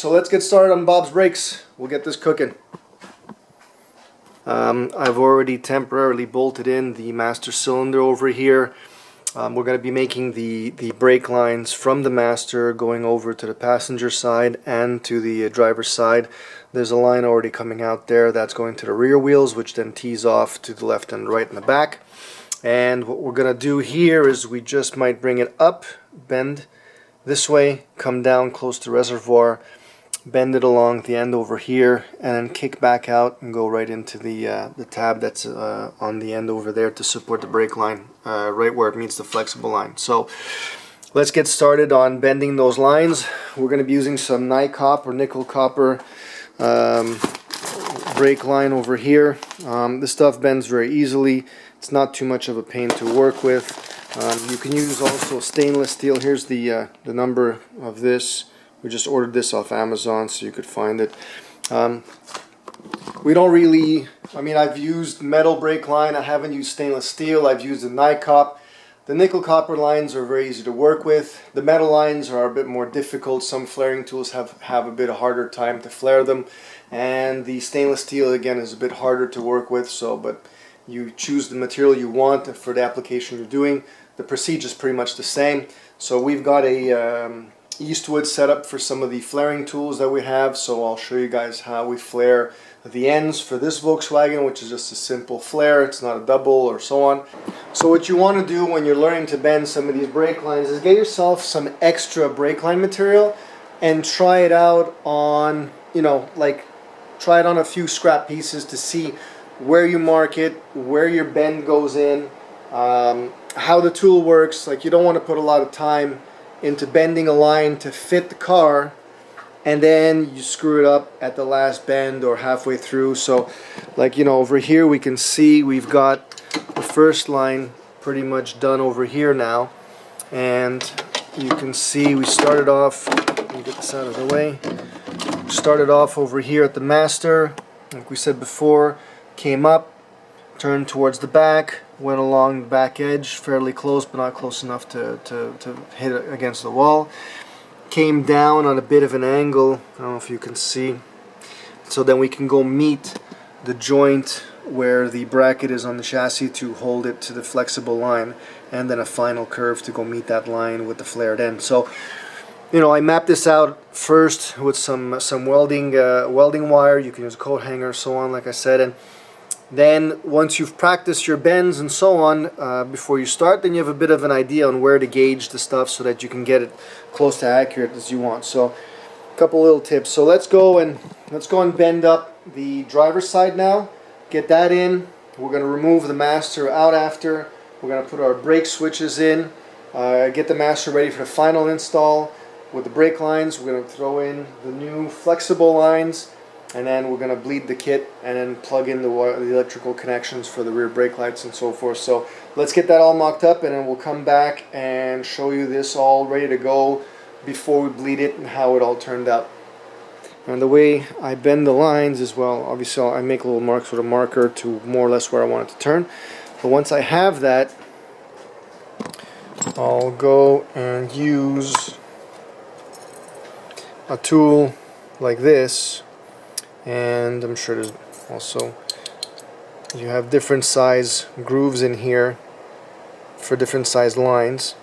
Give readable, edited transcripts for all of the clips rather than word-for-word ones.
so let's get started on Bob's brakes. We'll get this cooking. I've already temporarily bolted in the master cylinder over here. We're going to be making the brake lines from the master going over to the passenger side and to the driver's side. There's a line already coming out there that's going to the rear wheels, which then tees off to the left and right in the back. And what we're going to do here is we just might bring it up, bend this way, come down close to reservoir, bend it along the end over here, and then kick back out and go right into the tab that's on the end over there to support the brake line, right where it meets the flexible line. So let's get started on bending those lines. We're going to be using some NiCop or nickel copper brake line over here. This stuff bends very easily. It's not too much of a pain to work with. You can use also stainless steel. Here's the number of this. We just ordered this off Amazon so you could find it. We don't really, I've used metal brake line. I haven't used stainless steel. I've used the NiCop. The nickel copper lines are very easy to work with. The metal lines are a bit more difficult. Some flaring tools have a bit harder time to flare them. And the stainless steel, again, is a bit harder to work with. But you choose the material you want for the application you're doing. The procedure is pretty much the same. So we've got a Eastwood setup for some of the flaring tools that we have, so I'll show you guys how we flare the ends for this Volkswagen, which is just a simple flare. It's not a double or so on. So what you want to do when you're learning to bend some of these brake lines is get yourself some extra brake line material and try it out on, try it on a few scrap pieces to see where you mark it, where your bend goes in, how the tool works. You don't want to put a lot of time into bending a line to fit the car and then you screw it up at the last bend or halfway through. So over here we can see we've got the first line pretty much done over here now, and you can see we started off, let me get this out of the way, started off over here at the master, like we said before, came up, turned towards the back, went along the back edge fairly close but not close enough to hit it against the wall, came down on a bit of an angle, I don't know if you can see, so then we can go meet the joint where the bracket is on the chassis to hold it to the flexible line, and then a final curve to go meet that line with the flared end. So I mapped this out first with some welding wire. You can use a coat hanger, so on, like I said, and then once you've practiced your bends and so on before you start, then you have a bit of an idea on where to gauge the stuff so that you can get it close to accurate as you want. So a couple little tips. So let's go and bend up the driver's side now. Get that in. We're going to remove the master out after. We're going to put our brake switches in. Get the master ready for the final install. With the brake lines, we're going to throw in the new flexible lines. And then we're going to bleed the kit and then plug in the electrical connections for the rear brake lights and so forth. So let's get that all mocked up, and then we'll come back and show you this all ready to go before we bleed it and how it all turned out. And the way I bend the lines is, well, obviously I make little marks with a marker to more or less where I want it to turn. But once I have that, I'll go and use a tool like this. And I'm sure there's also, you have different size grooves in here for different size lines,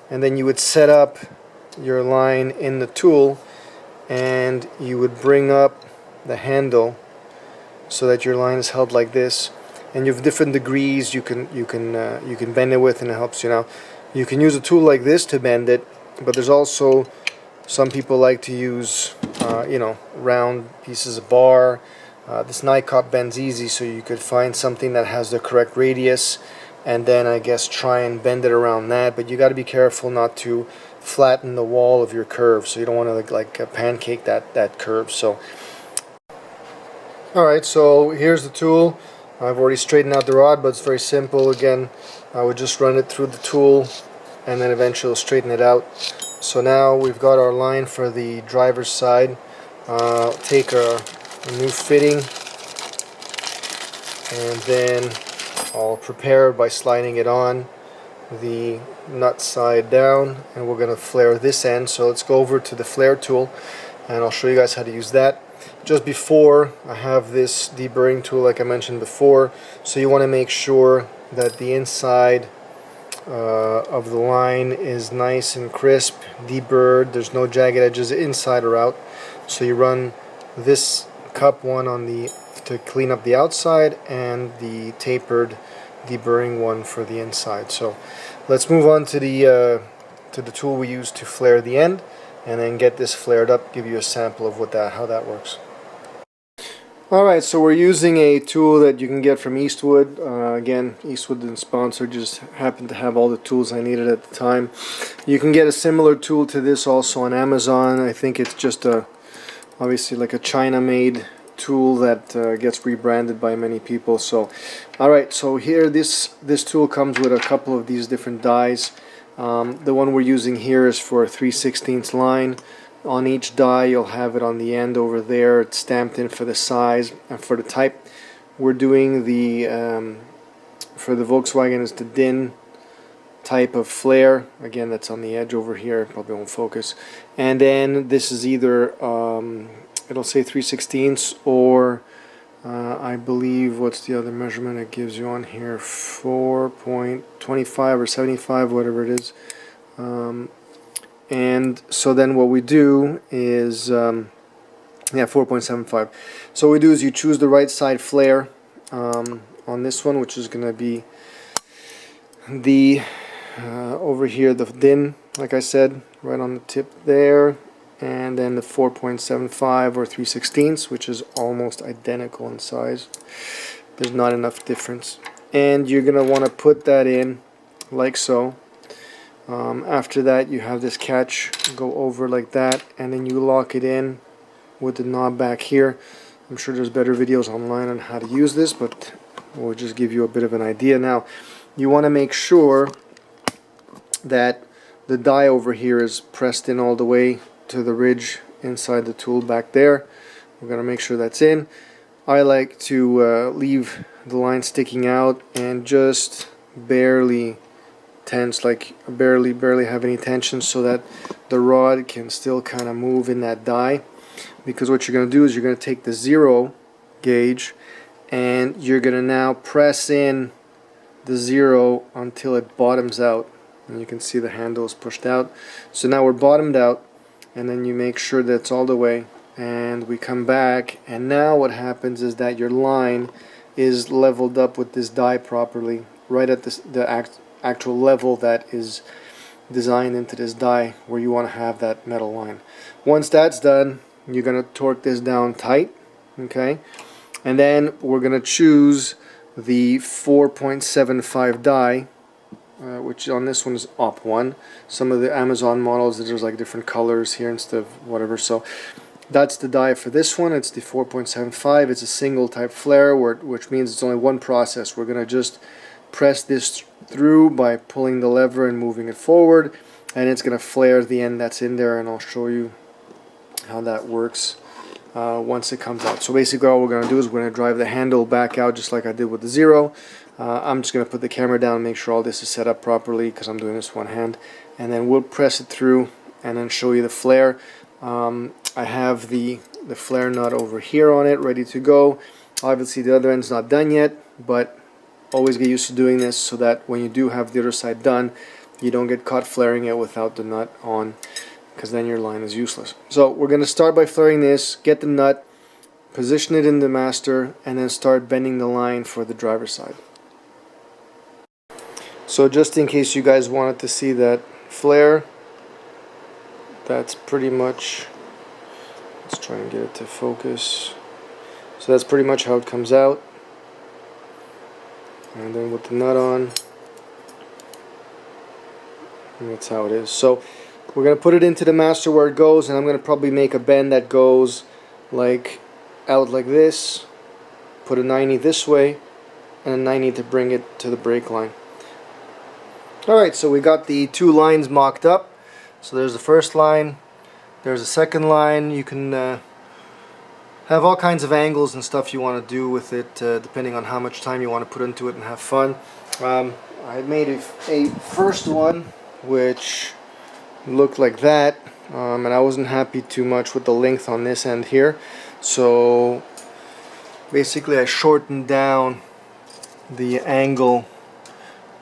and then you would set up your line in the tool and you would bring up the handle so that your line is held like this, and you have different degrees you can bend it with, and it helps you. Now you can use a tool like this to bend it, but there's also some people like to use round pieces of bar. This NiCop bends easy, so you could find something that has the correct radius and then I guess try and bend it around that, but you got to be careful not to flatten the wall of your curve, so you don't want to like pancake that curve. So alright, so here's the tool. I've already straightened out the rod, but it's very simple. Again, I would just run it through the tool and then eventually straighten it out. So now we've got our line for the driver's side. Take a new fitting and then I'll prepare by sliding it on the nut side down, and we're going to flare this end. So let's go over to the flare tool and I'll show you guys how to use that. Just before, I have this deburring tool like I mentioned before, so you want to make sure that the inside of the line is nice and crisp, deburred, there's no jagged edges inside or out. So you run this cup one on the to clean up the outside and the tapered deburring one for the inside. So let's move on to the tool we use to flare the end, and then get this flared up, give you a sample of how that works. Alright, so we're using a tool that you can get from Eastwood. Again, Eastwood didn't sponsor, just happened to have all the tools I needed at the time. You can get a similar tool to this also on Amazon. I think it's just obviously like a China-made tool that gets rebranded by many people. So, alright, so here this tool comes with a couple of these different dies. The one we're using here is for a 3/16 line. On each die you'll have it on the end over there. It's stamped in for the size and for the type. We're doing the for the Volkswagen is the DIN type of flare. Again, that's on the edge over here, probably won't focus. And then this is either it'll say 3/16 or I believe, what's the other measurement it gives you on here, 4.25 or 75, whatever it is. And so then what we do is, yeah, 4.75. So what we do is you choose the right side flare on this one, which is going to be the, over here, the DIN, like I said, right on the tip there. And then the 4.75 or 3/16, which is almost identical in size. There's not enough difference. And you're going to want to put that in like so. After that you have this catch go over like that, and then you lock it in with the knob back here. I'm sure there's better videos online on how to use this, but we'll just give you a bit of an idea. Now you want to make sure that the die over here is pressed in all the way to the ridge inside the tool back there. We're going to make sure that's in. I like to leave the line sticking out and just barely tense, like barely have any tension, so that the rod can still kind of move in that die. Because what you're going to do is you're going to take the 0 gauge and you're going to now press in the 0 until it bottoms out, and you can see the handle is pushed out. So now we're bottomed out, and then you make sure that it's all the way, and we come back, and now what happens is that your line is leveled up with this die properly, right at the actual level that is designed into this die where you want to have that metal line. Once that's done, you're going to torque this down tight, okay, and then we're going to choose the 4.75 die, which on this one is op 1. Some of the Amazon models, there's like different colors here instead of whatever. So that's the die for this one. It's the 4.75. It's a single type flare, which means it's only one process. We're going to just press this through by pulling the lever and moving it forward, and it's going to flare the end that's in there, and I'll show you how that works once it comes out. So basically all we're going to do is we're going to drive the handle back out just like I did with the 0. I'm just going to put the camera down and make sure all this is set up properly because I'm doing this one hand, and then we'll press it through and then show you the flare. I have the flare nut over here on it ready to go. Obviously the other end's not done yet, but always get used to doing this so that when you do have the other side done, you don't get caught flaring it without the nut on, because then your line is useless. So we're going to start by flaring this, get the nut, position it in the master, and then start bending the line for the driver's side. So just in case you guys wanted to see that flare, that's pretty much, let's try and get it to focus. So that's pretty much how it comes out. And then with the nut on, and that's how it is. So we're going to put it into the master where it goes, and I'm going to probably make a bend that goes like out like this, put a 90 this way, and a 90 to bring it to the brake line. Alright, so we got the two lines mocked up. So there's the first line, there's a second line. You can have all kinds of angles and stuff you want to do with it, depending on how much time you want to put into it and have fun. I made a first one which looked like that, and I wasn't happy too much with the length on this end here, so basically I shortened down the angle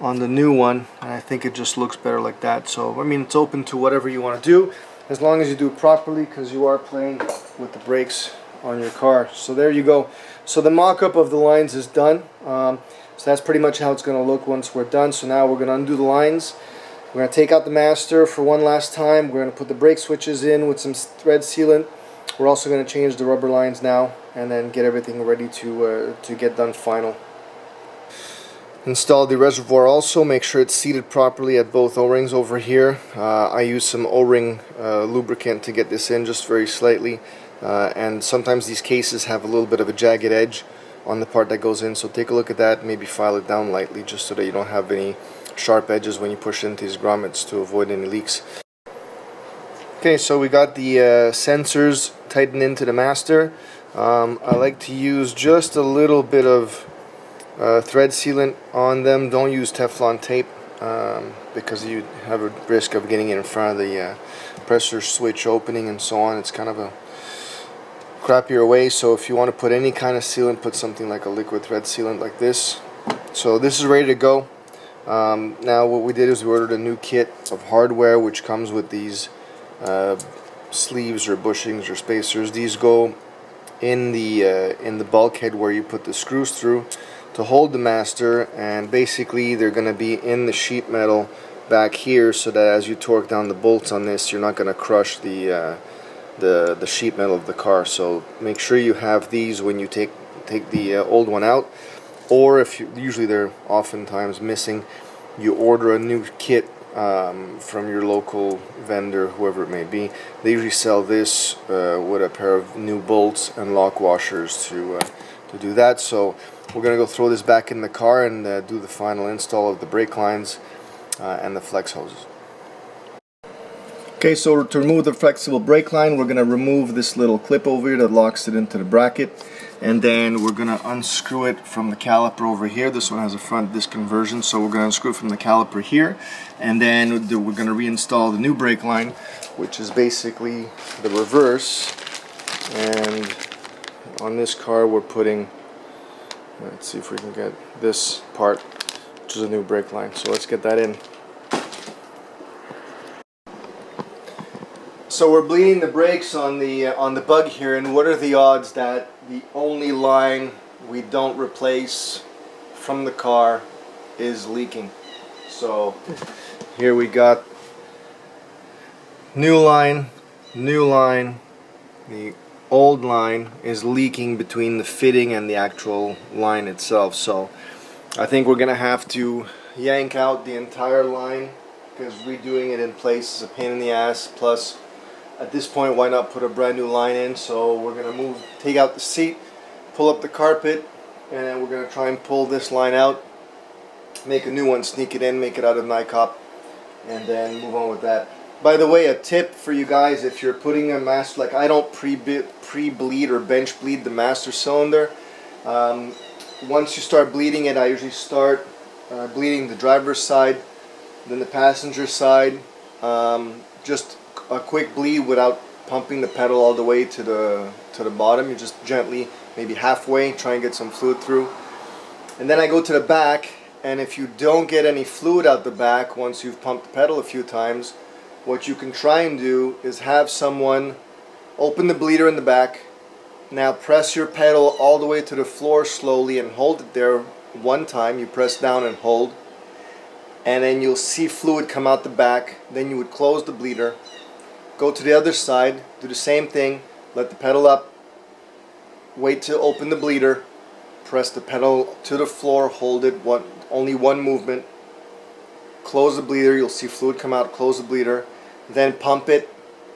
on the new one, and I think it just looks better like that. So I mean, it's open to whatever you want to do, as long as you do it properly, because you are playing with the brakes on your car. So there you go. So the mock-up of the lines is done. So that's pretty much how it's going to look once we're done. So now we're going to undo the lines. We're going to take out the master for one last time. We're going to put the brake switches in with some thread sealant. We're also going to change the rubber lines now, and then get everything ready to get done final. Install the reservoir also. Make sure it's seated properly at both O-rings over here. I use some O-ring lubricant to get this in just very slightly. And sometimes these cases have a little bit of a jagged edge on the part that goes in, so take a look at that, maybe file it down lightly just so that you don't have any sharp edges when you push into these grommets, to avoid any leaks. Okay, so we got the sensors tightened into the master. I like to use just a little bit of thread sealant on them. Don't use Teflon tape because you have a risk of getting it in front of the pressure switch opening and so on. It's kind of a crappier way, so if you want to put any kind of sealant, put something like a liquid thread sealant like this. So this is ready to go. Now what we did is we ordered a new kit of hardware which comes with these sleeves or bushings or spacers. These go in the bulkhead where you put the screws through to hold the master, and basically they're going to be in the sheet metal back here, so that as you torque down the bolts on this, you're not going to crush the sheet metal of the car. So make sure you have these when you take the old one out, or if you, usually they're oftentimes missing, you order a new kit from your local vendor, whoever it may be. They usually sell this with a pair of new bolts and lock washers to do that. So we're gonna go throw this back in the car and do the final install of the brake lines and the flex hoses. Okay, so to remove the flexible brake line, we're going to remove this little clip over here that locks it into the bracket, and then we're going to unscrew it from the caliper over here. This one has a front disc conversion, so we're going to unscrew it from the caliper here, and then we're going to reinstall the new brake line, which is basically the reverse. And on this car we're putting, let's see if we can get this part, which is a new brake line. So let's get that in. So we're bleeding the brakes on the bug here, and what are the odds that the only line we don't replace from the car is leaking? So here we got new line. The old line is leaking between the fitting and the actual line itself. So I think we're gonna have to yank out the entire line, because redoing it in place is a pain in the ass. Plus, at this point, why not put a brand new line in? So we're gonna take out the seat, pull up the carpet, and then we're gonna try and pull this line out, make a new one, sneak it in, make it out of NICOP, and then move on with that. By the way, a tip for you guys: if you're putting a master, like I don't pre-bleed or bench bleed the master cylinder. Once you start bleeding it, I usually start bleeding the driver's side, then the passenger side. Just a quick bleed without pumping the pedal all the way to the bottom. You just gently, maybe halfway, try and get some fluid through. And then I go to the back, and if you don't get any fluid out the back once you've pumped the pedal a few times, what you can try and do is have someone open the bleeder in the back. Now press your pedal all the way to the floor slowly and hold it there one time. You press down and hold, and then you'll see fluid come out the back. Then you would close the bleeder, go to the other side, do the same thing, let the pedal up, wait to open the bleeder, press the pedal to the floor, hold it, only one movement, close the bleeder, you'll see fluid come out, close the bleeder, then pump it,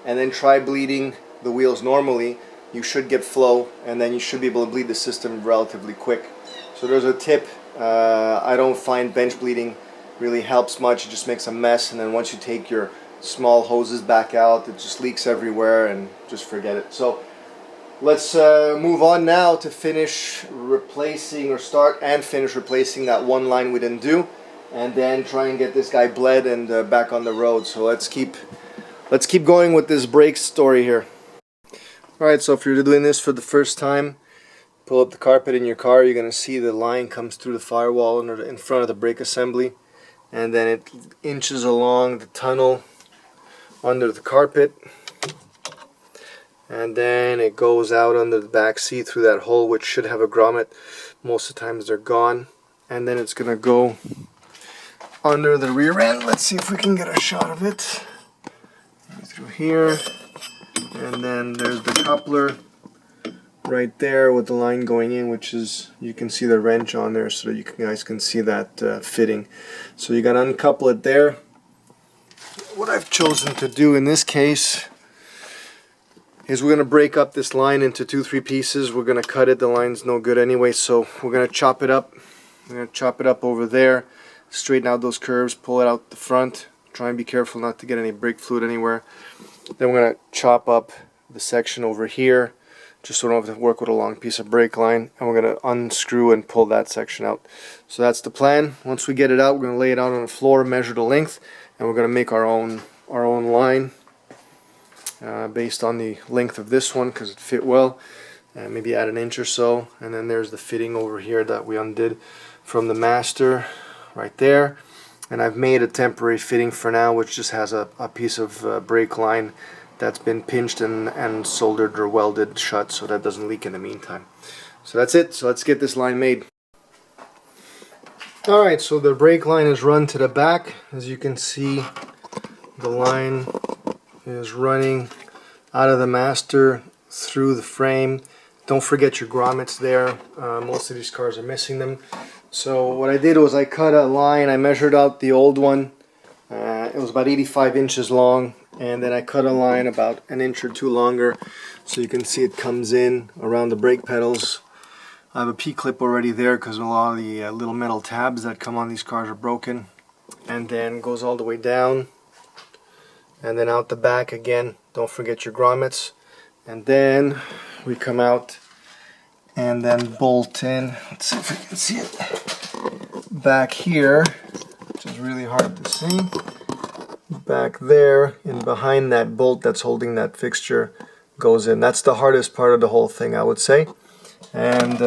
and then try bleeding the wheels normally. You should get flow, and then you should be able to bleed the system relatively quick. So there's a tip. I don't find bench bleeding really helps much. It just makes a mess, and then once you take your small hoses back out, it just leaks everywhere, and just forget it. So let's move on now to finish replacing, or start and finish replacing that one line we didn't do, and then try and get this guy bled and back on the road. So let's keep let's keep going with this brake story here. Alright, so if you're doing this for the first time, pull up the carpet in your car, you're going to see the line comes through the firewall in front of the brake assembly, and then it inches along the tunnel under the carpet, and then it goes out under the back seat through that hole, which should have a grommet. Most of the times they're gone. And then it's going to go under the rear end. Let's see if we can get a shot of it. Through here. And then there's the coupler right there with the line going in, which is, you can see the wrench on there so that you guys can see that fitting. So you got to uncouple it there. What I've chosen to do in this case is we're going to break up this line into 2-3 pieces. We're going to cut it. The line's no good anyway, so we're going to chop it up. We're going to chop it up over there, straighten out those curves, pull it out the front. Try and be careful not to get any brake fluid anywhere. Then we're going to chop up the section over here, just so we don't have to work with a long piece of brake line. And we're going to unscrew and pull that section out. So that's the plan. Once we get it out, we're going to lay it out on the floor, measure the length, and we're going to make our own line based on the length of this one, because it fit well. Maybe add an inch or so. And then there's the fitting over here that we undid from the master right there. And I've made a temporary fitting for now, which just has a piece of brake line that's been pinched and soldered or welded shut so that doesn't leak in the meantime. So that's it. So let's get this line made. Alright, so the brake line is run to the back. As you can see, the line is running out of the master through the frame. Don't forget your grommets there. Most of these cars are missing them. So what I did was I cut a line. I measured out the old one. It was about 85 inches long, and then I cut a line about an inch or two longer, so you can see it comes in around the brake pedals. I have a P-clip already there because a lot of the little metal tabs that come on these cars are broken. And then goes all the way down, and then out the back again. Don't forget your grommets. And then we come out and then bolt in. Let's see if we can see it back here, which is really hard to see. Back there and behind that bolt that's holding that fixture goes in. That's the hardest part of the whole thing, I would say. And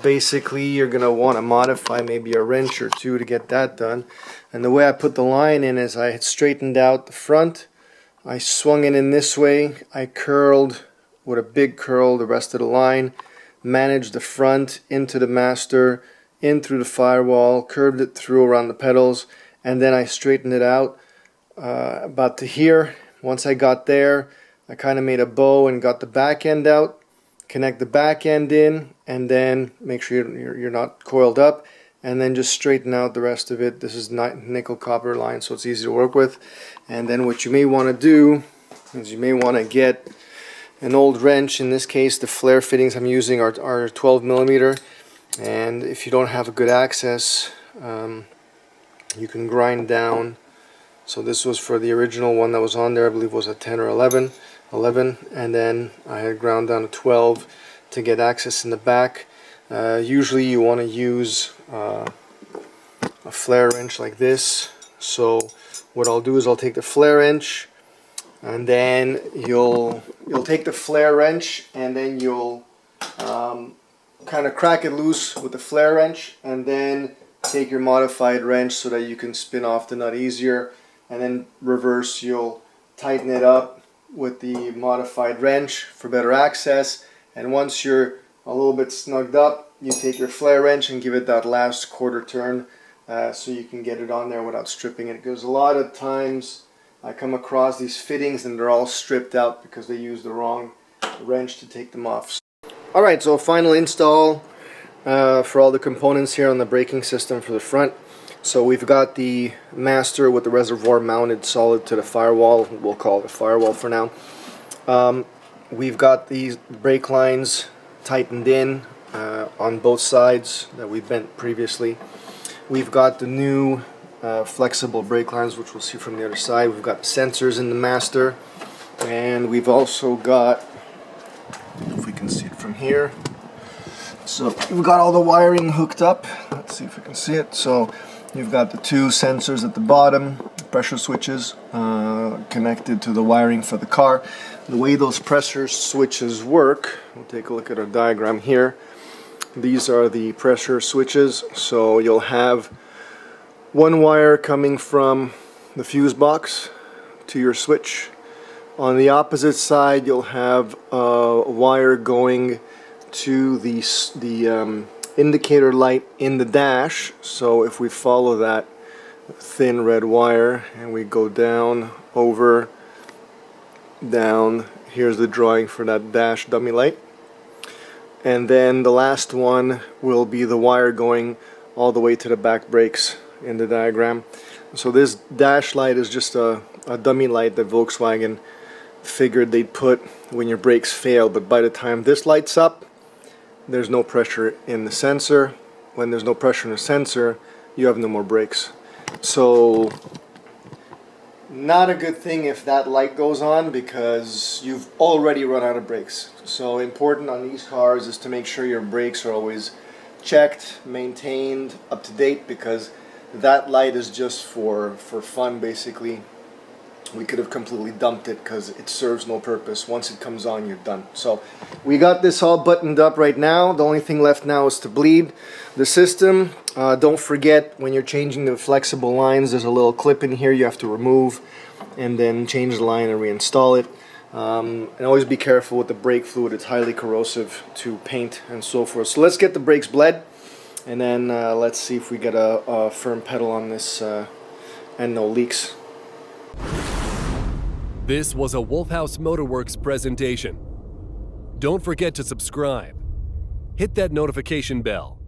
basically you're going to want to modify maybe a wrench or two to get that done. And the way I put the line in is I had straightened out the front, I swung it in this way, I curled with a big curl the rest of the line, managed the front into the master, in through the firewall, curved it through around the pedals, and then I straightened it out about to here. Once I got there, I kind of made a bow and got the back end out. Connect the back end in, and then make sure you're not coiled up, and then just straighten out the rest of it. This is nickel copper line, so it's easy to work with. And then what you may want to do is you may want to get an old wrench. In this case, the flare fittings I'm using are 12 millimeter, and if you don't have a good access, you can grind down. So this was for the original one that was on there, I believe was a 10 or 11, and then I had ground down to 12 to get access in the back. Usually you want to use a flare wrench like this. So what I'll do is I'll take the flare wrench, and then you'll take the flare wrench, and then you'll kind of crack it loose with the flare wrench, and then take your modified wrench so that you can spin off the nut easier, and then reverse, you'll tighten it up with the modified wrench for better access. And once you're a little bit snugged up, you take your flare wrench and give it that last quarter turn so you can get it on there without stripping it. Because a lot of times I come across these fittings and they're all stripped out because they use the wrong wrench to take them off. Alright, so final install for all the components here on the braking system for the front. So we've got the master with the reservoir mounted solid to the firewall. We'll call it a firewall for now. We've got these brake lines tightened in on both sides that we bent previously. We've got the new flexible brake lines, which we'll see from the other side. We've got the sensors in the master, and we've also got, if we can see it from here, so we've got all the wiring hooked up. Let's see if we can see it. So you've got the two sensors at the bottom, pressure switches connected to the wiring for the car. The way those pressure switches work, we'll take a look at our diagram here. These are the pressure switches, so you'll have one wire coming from the fuse box to your switch. On the opposite side, you'll have a wire going to the indicator light in the dash. So if we follow that thin red wire and we go down, over, down, here's the drawing for that dash dummy light. And then the last one will be the wire going all the way to the back brakes in the diagram. So this dash light is just a dummy light that Volkswagen figured they'd put when your brakes fail, but by the time this lights up, there's no pressure in the sensor. When there's no pressure in the sensor, you have no more brakes. So not a good thing if that light goes on, because you've already run out of brakes. So important on these cars is to make sure your brakes are always checked, maintained, up to date, because that light is just for fun basically. We could have completely dumped it because it serves no purpose. Once it comes on, you're done. So we got this all buttoned up right now. The only thing left now is to bleed the system. Don't forget, when you're changing the flexible lines, there's a little clip in here you have to remove and then change the line and reinstall it. And always be careful with the brake fluid. It's highly corrosive to paint and so forth. So let's get the brakes bled, and then let's see if we get a firm pedal on this and no leaks. This was a Wolfhouse Motorworks presentation. Don't forget to subscribe. Hit that notification bell